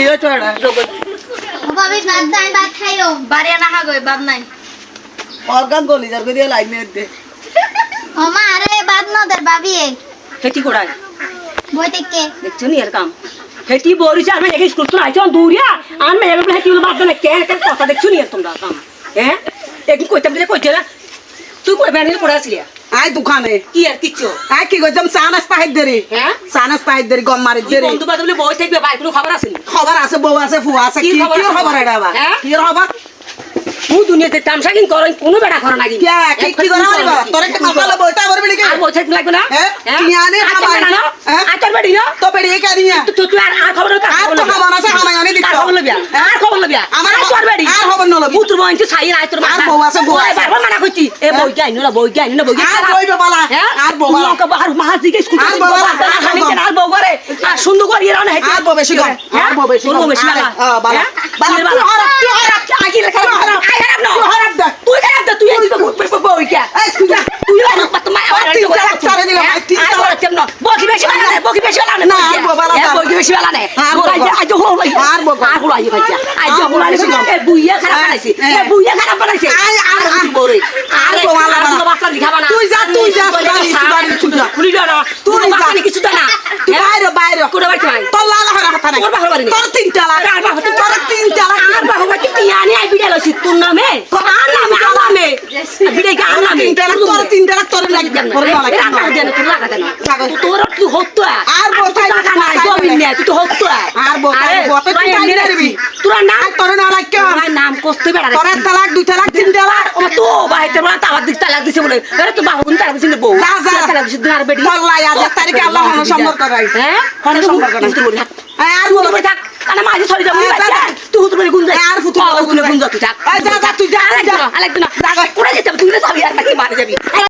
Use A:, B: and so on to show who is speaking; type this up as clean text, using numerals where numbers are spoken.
A: হয়েছে এটা
B: ভাবি বাদ নাই বাদ খাইও
C: বাড়ি না হাগো বাদ নাই
A: অর্গান গলি যার করে লাইন দে
B: ও মা আরে বাদ না দে ভাবি
D: খেতি করায়
B: বই থেকে
D: দেখছো নি এর কাম খেতি বরিছে আমি দেখি স্কুল তো আইছো দূরিয়া আর মেয়ে বলে হেতি বাদ না কে কে কথা দেখছো নি তোমরা কাম হ্যাঁ একটু কইতাম দিলে কইছে না তুই কই বানিয়ে পড়া আসলিয়া
A: আই দোকানে
D: কি আর কিচ্ছু
A: আই কি কইতাম চা নাস্তা হাইত দেরি
D: হ্যাঁ
A: চা নাস্তা হাইত দেরি গম মারি দেরি
D: বন্ধু বান্ধব বলে বই থাকবে ভাই কোনো খবর আছে নি
A: খবর আছে বউ আছে ফুয়া আছে কি খবর এটা আবার কি খবর
D: তুই দুনিয়াতে তামসা কিন করো কোনো বেড়া করো না
A: কে কি করা হইব তোরে কি মাপালে বইটা করবি নাকি
D: আর বই থাকবে লাগবে না
A: হ্যাঁ কি আনে খাবার
D: না আর তোর বেড়ি না
A: তো পেড়ি কে দিয়া
D: তুই আর খবর না
A: আর তো খাবার আছে হামাই আনি দিত
D: আর খবর লবিয়া আর খবর লবিয়া
A: আমার
D: তোর বেড়ি
A: আর খবর ন লবি
D: পুত্র বইন তুই সাই আর তোর
A: আর বউ আছে বউ আছে
D: বারবার মানা করছি এ বই যাই না বই যাই না বই
A: আর বইবে বালা আর বউ বালা
D: আর মাছ দিকে স্কুল
A: আর বউ বালা
D: আর বউ করে আর সুন্দর করে এরা না
A: আর বউ বেশি কম আর বউ বেশি কম
D: বেশি বালা
A: বালা বালা তুই হরাপ
D: আগে লেখা আই খারাপ না
A: তুই হরাপ দে
D: তুই খারাপ তুই বই কে
A: এই তুই যা
D: তুই আর তোমার
A: তিন চার চারে দিলাম তিন
D: আর
A: চার
D: বড় কেমন বকি বেশি বালা না বকি বেশি বালা
A: না, আর বউ বালা না।
D: বকি বেশি বালা না
A: আর বউ বালা।
D: আজ হলো
A: আর বউ বালা।
D: আর হলো আই ভাইয়া আজ
A: আর
D: হলো আই
A: বেশি কম।
D: এ বুইয়া খারাপ বানাইছে এ বুইয়া খারাপ বানাইছে আর বড়ই আর
A: বউ বালা বালা।
D: তো বাপলা লিখাবা না
A: তুই যা বাড়ি তুই যা
D: খুলি দাও না তুই
A: তুই যা।
D: বাপলা কিছু দাও না
A: তুই বাইরে বাইরে
D: কোড়া বাইতে নাই
A: তোর লালা হরা কথা নাই
D: তোর বাপলা বাড়ি
A: তোর তিন চালা
D: আর বাপলা
A: তোর তিন চালা
D: আর বাপলা কি আনি আই বিড়াল হইছি তোর নামে আর নামে আলামে বিড়াই কা আলামে
A: তিন চালা তোর লাগবে তোর লাগবে
D: তোর তুই হতো
A: আর বসাই
D: টাকা নাই জমিন নেই তুই তো হতো
A: আর বসাই বসাই তুই টাইম দিবি
D: তোর নাম
A: তোর না লাগকে
D: আমার নাম কষ্ট বেড়া
A: তোর তালাক দুই তালাক তিন তালাক
D: ও তো বাইতে বলা তালাক দিছ তালাক দিছে বলে আরে তো বাবু তালাক দিছে বউ
A: যা, যা।
D: তালাক দিছে দিনার বেডি
A: তোর লাই আজ তারিখে আল্লাহ হন সম্পর্ক করাই
D: হ্যাঁ
A: হন সম্পর্ক করাই আর
D: তুই
A: বল
D: বলে থাক কানে মাঝে সরি যাবি
A: যা, যা।
D: তুই হুতুরে গুন যা
A: আর ফুতুরে
D: গুন যা তুই থাক
A: যা যা তুই যা
D: আলাইক না কোড়া যেতে তুই না যাবি আর নাকি মারে যাবি